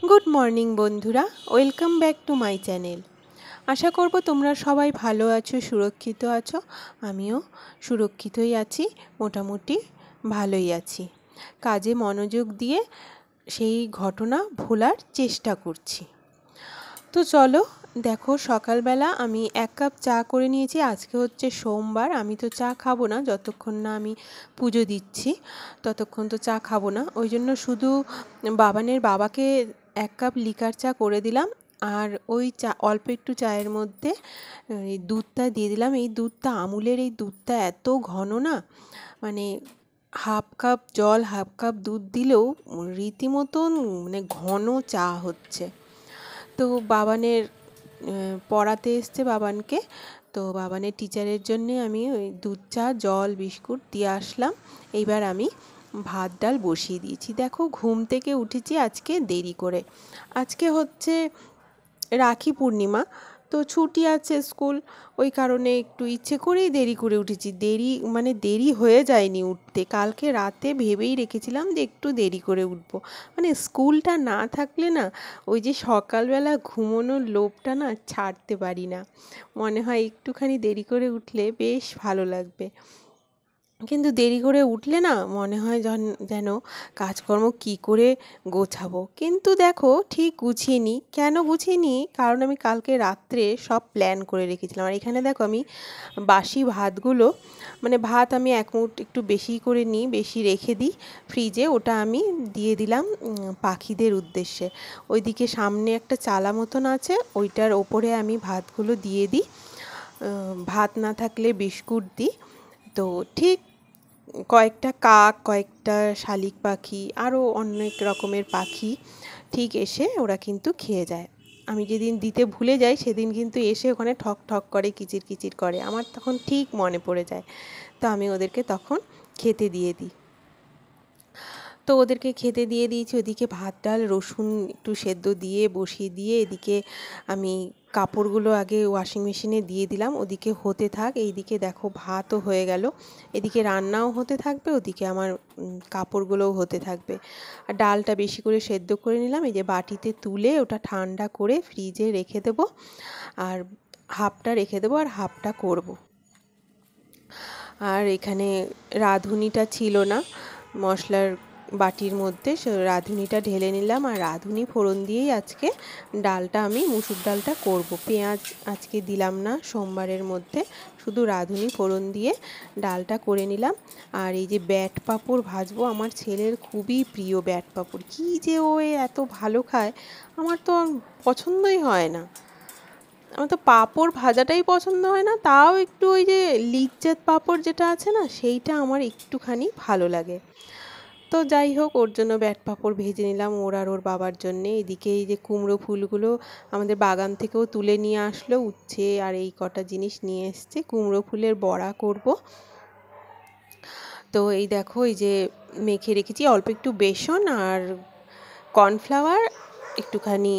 Good morning বন্ধুরা, welcome back to my channel. আশা করব তোমরা সবাই ভালো আছো, সুরক্ষিত আছো। আমিও সুরক্ষিতই আছি, মোটামুটি ভালোই আছি। কাজে মনোযোগ দিয়ে সেই ঘটনা ভোলার চেষ্টা করছি। তো চলো, দেখো সকালবেলা আমি 1 কাপ চা করে নিয়েছি। আজকে হচ্ছে সোমবার, আমি তো চা খাবো না যতক্ষণ না আমি পুজো দিচ্ছি, ততক্ষণ তো চা খাবো না। ওই জন্য শুধু বাবানের বাবাকে 1 কাপ লিকার চা করে দিলাম, আর ওই চা অল্প একটু চায়ের মধ্যে এই দুধটা দিয়ে দিলাম। এই দুধটা আমুলের, এই দুধটা এত ঘন না, মানে হাফ কাপ জল হাফ কাপ দুধ দিলেও রীতিমতন মানে ঘন চা হচ্ছে। তো বাবানের পড়াতে এসছে বাবানকে, তো বাবানের টিচারের জন্যে আমি ওই দুধ চা জল বিস্কুট দিয়ে আসলাম। এইবার আমি ভাত ডাল বসিয়ে দিয়েছি। দেখো ঘুম থেকে উঠেছি আজকে দেরি করে। আজকে হচ্ছে রাখি পূর্ণিমা, তো ছুটি আছে স্কুল, ওই কারণে একটু ইচ্ছে করেই দেরি করে উঠেছি। দেরি হয়ে যায়নি উঠতে, কালকে রাতে ভেবেই রেখেছিলাম যে একটু দেরি করে উঠবো। মানে স্কুলটা না থাকলে না, ওই যে সকালবেলা ঘুমোনোর লোভটা না ছাড়তে পারি না। মনে হয় একটুখানি দেরি করে উঠলে বেশ ভালো লাগবে, কিন্তু দেরি করে উঠলে না মনে হয় যেন কাজকর্ম কি করে গোছাবো। কিন্তু দেখো ঠিক গুছিয়ে নিই। কেন গুছিয়ে নিই? কারণ আমি কালকে রাত্রে সব প্ল্যান করে রেখেছিলাম। আর এখানে দেখো আমি বাসি ভাতগুলো, মানে ভাত আমি 1 মুঠ একটু বেশি করে নিই, বেশি রেখে দিই ফ্রিজে, ওটা আমি দিয়ে দিলাম পাখিদের উদ্দেশ্যে। ওইদিকে সামনে একটা চালা মতন আছে, ওইটার ওপরে আমি ভাতগুলো দিয়ে দিই। ভাত না থাকলে বিস্কুট দিই। তো ঠিক কয়েকটা কাক, কয়েকটা শালিক পাখি, আরও অনেক রকমের পাখি ঠিক এসে ওরা কিন্তু খেয়ে যায়। আমি যেদিন দিতে ভুলে যাই সেদিন কিন্তু এসে ওখানে ঠক ঠক করে, কিচির কিচির করে। আমার তখন ঠিক মনে পড়ে যায়, তো আমি ওদেরকে তখন খেতে দিয়ে দিই। তো ওদেরকে খেতে দিয়ে দিয়েছি। ওদিকে ভাত ডাল রসুন একটু সেদ্ধ দিয়ে বসিয়ে দিয়ে এদিকে আমি কাপড়গুলো আগে ওয়াশিং মেশিনে দিয়ে দিলাম, ওদিকে হতে থাক। এইদিকে দেখো ভাতও হয়ে গেল, এদিকে রান্নাও হতে থাকবে, ওদিকে আমার কাপড়গুলোও হতে থাকবে। আর ডালটা বেশি করে সেদ্ধ করে নিলাম, এই যে বাটিতে তুলে ওটা ঠান্ডা করে ফ্রিজে রেখে দেবো। আর হাফটা রেখে দেবো আর হাফটা করব। আর এখানে রাঁধুনিটা ছিল না মশলার বাটির মধ্যে, রাঁধুনিটা ঢেলে নিলাম। আর রাঁধুনি ফোড়ন দিয়েই আজকে ডালটা, আমি মুসুর ডালটা করব। পেঁয়াজ আজকে দিলাম না সোমবারের মধ্যে, শুধু রাঁধুনি ফোড়ন দিয়ে ডালটা করে নিলাম। আর এই যে ব্যাট পাঁপড় ভাজবো, আমার ছেলের খুবই প্রিয় ব্যাট পাঁপড়। কী যে ও এত ভালো খায়, আমার তো পছন্দই হয় না। আমার তো পাঁপড় ভাজাটাই পছন্দ হয় না, তাও একটু ওই যে লিজ্জত পাঁপড় যেটা আছে না, সেইটা আমার একটুখানি ভালো লাগে। তো যাই হোক, ওর জন্য ব্যাট পাঁপড় ভেজে নিলাম, ওর আর ওর বাবার জন্যে। এদিকে এই যে কুমড়ো ফুলগুলো আমাদের বাগান থেকেও তুলে নিয়ে আসলো, উচ্ছে আর এই কটা জিনিস নিয়ে এসছে, কুমড়ো ফুলের বড়া করব। তো এই দেখো, এই যে মেখে রেখেছি অল্প একটু বেসন আর কর্নফ্লাওয়ার, একটুখানি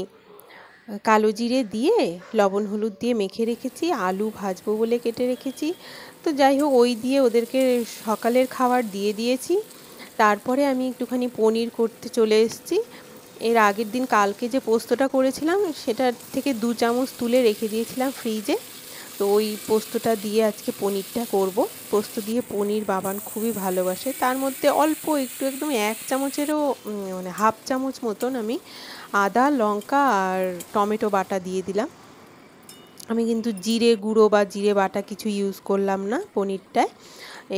কালো জিরে দিয়ে লবণ হলুদ দিয়ে মেখে রেখেছি। আলু ভাজবো বলে কেটে রেখেছি। তো যাই হোক, ওই দিয়ে ওদেরকে সকালের খাবার দিয়ে দিয়েছি। তারপরে আমি একটুখানি পনির করতে চলে এসেছি। এর আগের দিন কালকে যে পোস্তটা করেছিলাম সেটার থেকে 2 চামচ তুলে রেখে দিয়েছিলাম ফ্রিজে। তো ওই পোস্তটা দিয়ে আজকে পনিরটা করব। পোস্ত দিয়ে পনির বাবান খুবই ভালোবাসে। তার মধ্যে অল্প একটু, একদম 1 চামচেরও মানে হাফ চামচ মতন আমি আদা লঙ্কা আর টমেটো বাটা দিয়ে দিলাম। আমি কিন্তু জিরে গুঁড়ো বা জিরে বাটা কিছু ইউজ করলাম না পনিরটায়,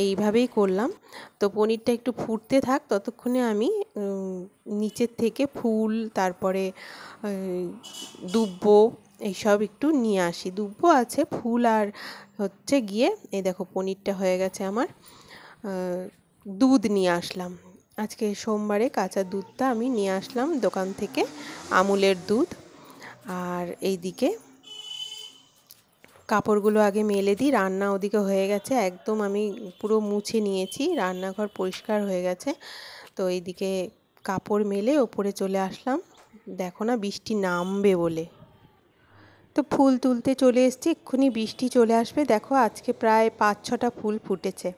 এইভাবেই করলাম। তো পনিরটা একটু ফুটতে থাক, ততক্ষণে আমি নিচের থেকে ফুল, তারপরে দুব্বো এইসব একটু নিয়ে আসি। দুব্বো আছে, ফুল আর হচ্ছে গিয়ে এই দেখো পনিরটা হয়ে গেছে আমার। দুধ নিয়ে আসলাম আজকে সোমবারে, কাঁচা দুধটা আমি নিয়ে আসলাম দোকান থেকে, আমুলের দুধ। আর এইদিকে কাপড়গুলো আগে মেলে দিই। রান্না ওদিকে হয়ে গেছে, একদম আমি পুরো মুছে নিয়েছি, রান্নাঘর পরিষ্কার হয়ে গেছে। তো এইদিকে কাপড় মেলে ওপরে চলে আসলাম, দেখো না বৃষ্টি নামবে বলে। তো ফুল তুলতে চলে এসেছি, এক্ষুনি বৃষ্টি চলে আসবে। দেখো আজকে প্রায় 5-6টা ফুল ফুটেছে।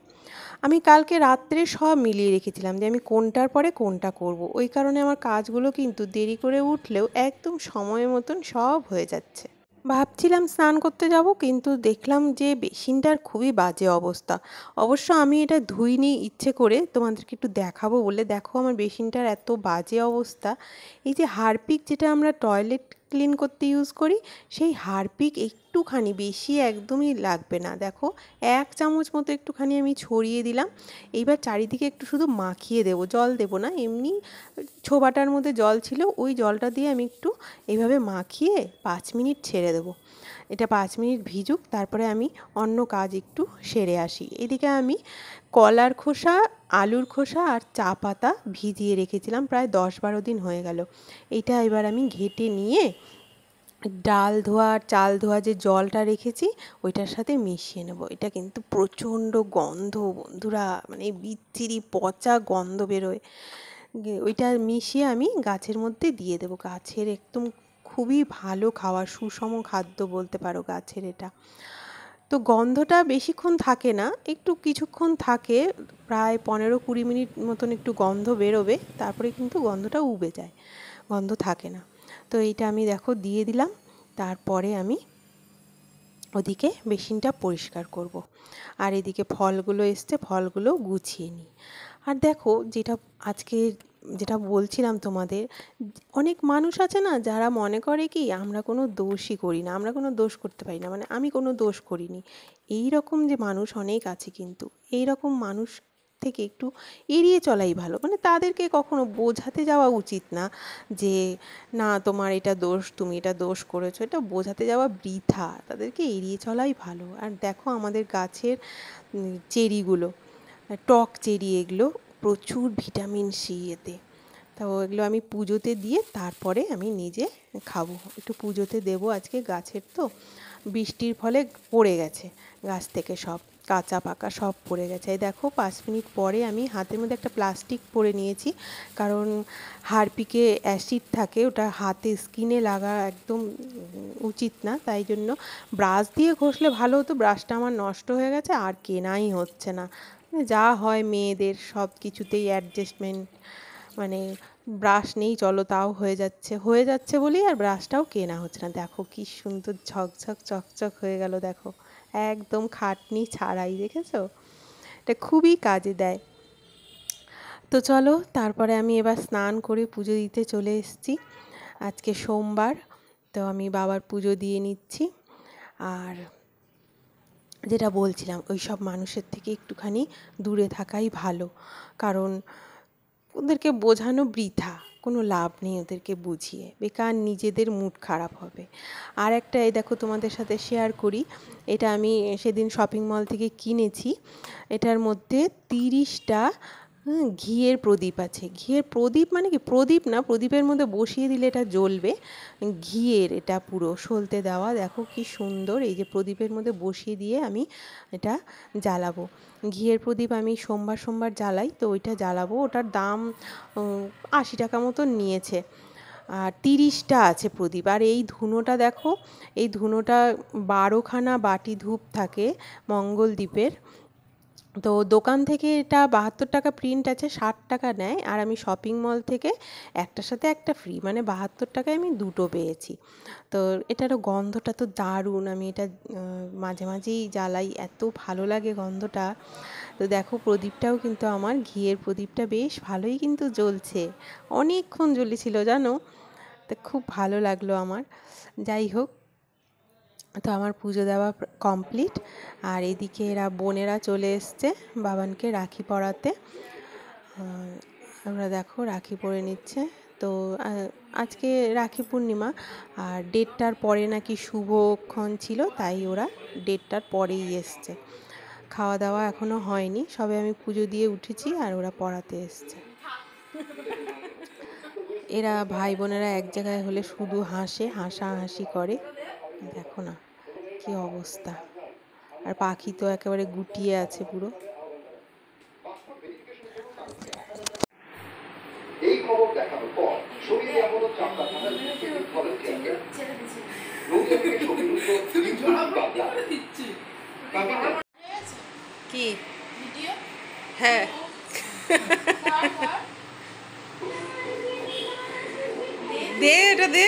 আমি কালকে রাত্রে সব মিলিয়ে রেখেছিলাম যে আমি কোনটার পরে কোনটা করব। ওই কারণে আমার কাজগুলো কিন্তু দেরি করে উঠলেও একদম সময় মতন সব হয়ে যাচ্ছে। ভাবছিলাম স্নান করতে যাব, কিন্তু দেখলাম যে বেসিনটার খুবই বাজে অবস্থা। অবশ্য আমি এটা ধুইনি ইচ্ছে করে, তোমাদেরকে একটু দেখাবো বলে। দেখো আমার বেসিনটার এত বাজে অবস্থা। এই যে হারপিক যেটা আমরা টয়লেট ক্লিন করতে ইউজ করি, সেই হারপিক একটুখানি, বেশি একদমই লাগবে না, দেখো 1 চামচ মতো একটুখানি আমি ছড়িয়ে দিলাম। এইবার চারিদিকে একটু শুধু মাখিয়ে দেবো, জল দেবো না, এমনি ছোবাটার মধ্যে জল ছিল, ওই জলটা দিয়ে আমি একটু এইভাবে মাখিয়ে 5 মিনিট ছেড়ে দেবো। এটা 5 মিনিট ভিজুক, তারপরে আমি অন্য কাজ একটু সেরে আসি। এদিকে আমি কলার খোসা, আলুর খোসা আর চা পাতা ভিজিয়ে রেখেছিলাম, প্রায় 10-12 দিন হয়ে গেল। এটা এবার আমি ঘেঁটে নিয়ে ডাল ধোয়া আর চাল ধোয়া যে জলটা রেখেছি ওইটার সাথে মিশিয়ে নেব। এটা কিন্তু প্রচণ্ড গন্ধ বন্ধুরা, মানে বিচ্ছিরি পচা গন্ধ বেরোয়। ওইটা মিশিয়ে আমি গাছের মধ্যে দিয়ে দেবো। গাছের একদম খুবই ভালো খাওয়া, সুষম খাদ্য বলতে পারো গাছের এটা। তো গন্ধটা বেশিক্ষণ থাকে না, একটু কিছুক্ষণ থাকে, প্রায় 15-20 মিনিট মতন একটু গন্ধ বেরোবে, তারপরে কিন্তু গন্ধটা উবে যায়, গন্ধ থাকে না। তো এইটা আমি দেখো দিয়ে দিলাম। তারপরে আমি ওদিকে বেসিনটা পরিষ্কার করব। আর এদিকে ফলগুলো এসছে, ফলগুলো গুছিয়ে নিই। আর দেখো আজকে যেটা বলছিলাম তোমাদের, অনেক মানুষ আছে না যারা মনে করে কি আমরা কোনো দোষই করি না, আমরা কোনো দোষ করতে পারি না, মানে আমি কোনো দোষ করিনি, এই রকম যে মানুষ অনেক আছে। কিন্তু এই রকম মানুষ থেকে একটু এড়িয়ে চলাই ভালো। মানে তাদেরকে কখনো বোঝাতে যাওয়া উচিত না যে না তোমার এটা দোষ, তুমি এটা দোষ করেছো, এটা বোঝাতে যাওয়া বৃথা, তাদেরকে এড়িয়ে চলাই ভালো। আর দেখো আমাদের গাছের চেরিগুলো, টক চেরি, এগুলো প্রচুর ভিটামিন সি এতে। তো এগুলো আমি পুজোতে দিয়ে তারপরে আমি নিজে খাবো। একটু পুজোতে দেবো আজকে, গাছের তো বৃষ্টির ফলে পড়ে গেছে গাছ থেকে, সব কাঁচা পাকা সব পড়ে গেছে। এই দেখো 5 মিনিট পরে আমি হাতের মধ্যে একটা প্লাস্টিক পরে নিয়েছি, কারণ হারপিকে অ্যাসিড থাকে, ওটা হাতে স্কিনে লাগা একদম উচিত না। তাই জন্য ব্রাশ দিয়ে ঘষলে ভালো হতো, ব্রাশটা আমার নষ্ট হয়ে গেছে আর কেনাই হচ্ছে না। যা হয় মেয়েদের সব কিছুতেই অ্যাডজাস্টমেন্ট, মানে ব্রাশ নেই চলো তাও হয়ে যাচ্ছে বলেই আর ব্রাশটাও কেনা হচ্ছে না। দেখো কি সুন্দর ঝকঝক চকচক হয়ে গেল, দেখো একদম খাটনি ছাড়াই, দেখেছো? এটা খুবই কাজে দেয়। তো চলো তারপরে আমি এবার স্নান করে পুজো দিতে চলে এসেছি। আজকে সোমবার, তো আমি বাবার পুজো দিয়ে নিচ্ছি। আর যেটা বলছিলাম, ওই সব মানুষের থেকে একটুখানি দূরে থাকাই ভালো, কারণ ওদেরকে বোঝানো বৃথা, কোনো লাভ নেই ওদেরকে বুঝিয়ে, বেকার নিজেদের মুড খারাপ হবে। আর একটা এই দেখো তোমাদের সাথে শেয়ার করি, এটা আমি সেদিন শপিং মল থেকে কিনেছি। এটার মধ্যে 30টা ঘিয়ের প্রদীপ আছে। ঘিয়ের প্রদীপ মানে কি, প্রদীপ না, প্রদীপের মধ্যে বসিয়ে দিলে এটা জ্বলবে, ঘিয়ের এটা পুরো সলতে দেওয়া। দেখো কি সুন্দর, এই যে প্রদীপের মধ্যে বসিয়ে দিয়ে আমি এটা জ্বালাবো। ঘিয়ের প্রদীপ আমি সোমবার সোমবার জ্বালাই, তো ওইটা জ্বালাবো। ওটার দাম 80 টাকা মতন নিয়েছে, আর 30টা আছে প্রদীপ। আর এই ধুনোটা দেখো, এই ধুনোটা 12খানা বাটি ধূপ থাকে মঙ্গলদ্বীপের। তো দোকান থেকে এটা 72 টাকা প্রিন্ট আছে, 60 টাকা নেয়। আর আমি শপিং মল থেকে একটার সাথে একটা ফ্রি, মানে 72 টাকায় আমি দুটো পেয়েছি। তো এটারও গন্ধটা তো দারুণ, আমি এটা মাঝে মাঝেই জ্বালাই, এত ভালো লাগে গন্ধটা। তো দেখো প্রদীপটাও কিন্তু আমার ঘিয়ের প্রদীপটা বেশ ভালোই কিন্তু জ্বলছে, অনেকক্ষণ জ্বলেছিল জানো, তো খুব ভালো লাগলো আমার। যাই হোক, তো আমার পুজো দেওয়া কমপ্লিট। আর এদিকে এরা বোনেরা চলে এসছে বাবানকে রাখি পরাতে। আমরা দেখো রাখি পরে নিচ্ছে। তো আজকে রাখি পূর্ণিমা, আর ডেটটার পরে নাকি শুভক্ষণ ছিল, তাই ওরা ডেটটার পরেই এসছে। খাওয়া দাওয়া এখনও হয়নি, সবে আমি পুজো দিয়ে উঠেছি আর ওরা পড়াতে এসছে। এরা ভাই বোনেরা এক জায়গায় হলে শুধু হাসাহাসি করে, দেখো না কি অবস্থা। আর পাখি তো একেবারে গুটিয়ে আছে পুরো। এই খবর দেখানোর পর শরীরে এমন চাপটা থাকার কি এটা দে।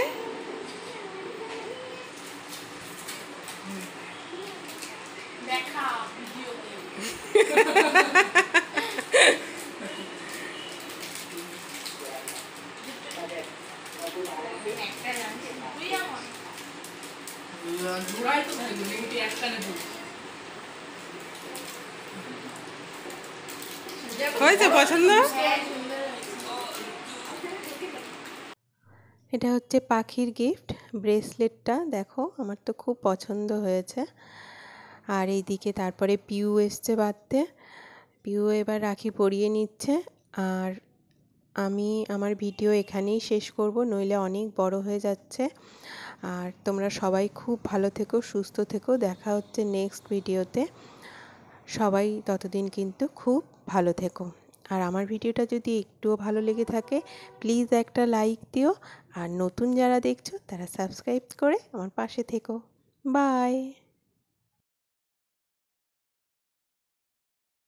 দেখা ভিডিওতে। হয়েছে পছন্দ? এটা হচ্ছে পাখির গিফট ব্রেসলেটটা, দেখো আমার তো খুব পছন্দ হয়েছে। আর এইদিকে তারপরে পিউ এসছে বাঁধতে, পিউ এবার রাখি পরিয়ে নিচ্ছে। আর আমি আমার ভিডিও এখানেই শেষ করব, নইলে অনেক বড় হয়ে যাচ্ছে। আর তোমরা সবাই খুব ভালো থেকো, সুস্থ থেকো, দেখা হচ্ছে নেক্সট ভিডিওতে। সবাই ততদিন কিন্তু খুব ভালো থেকো। আর আমার ভিডিওটা যদি একটুও ভালো লেগে থাকে প্লিজ একটা লাইক দিও। আর নতুন যারা দেখছো তারা সাবস্ক্রাইব করে আমার পাশে থেকো। বাই।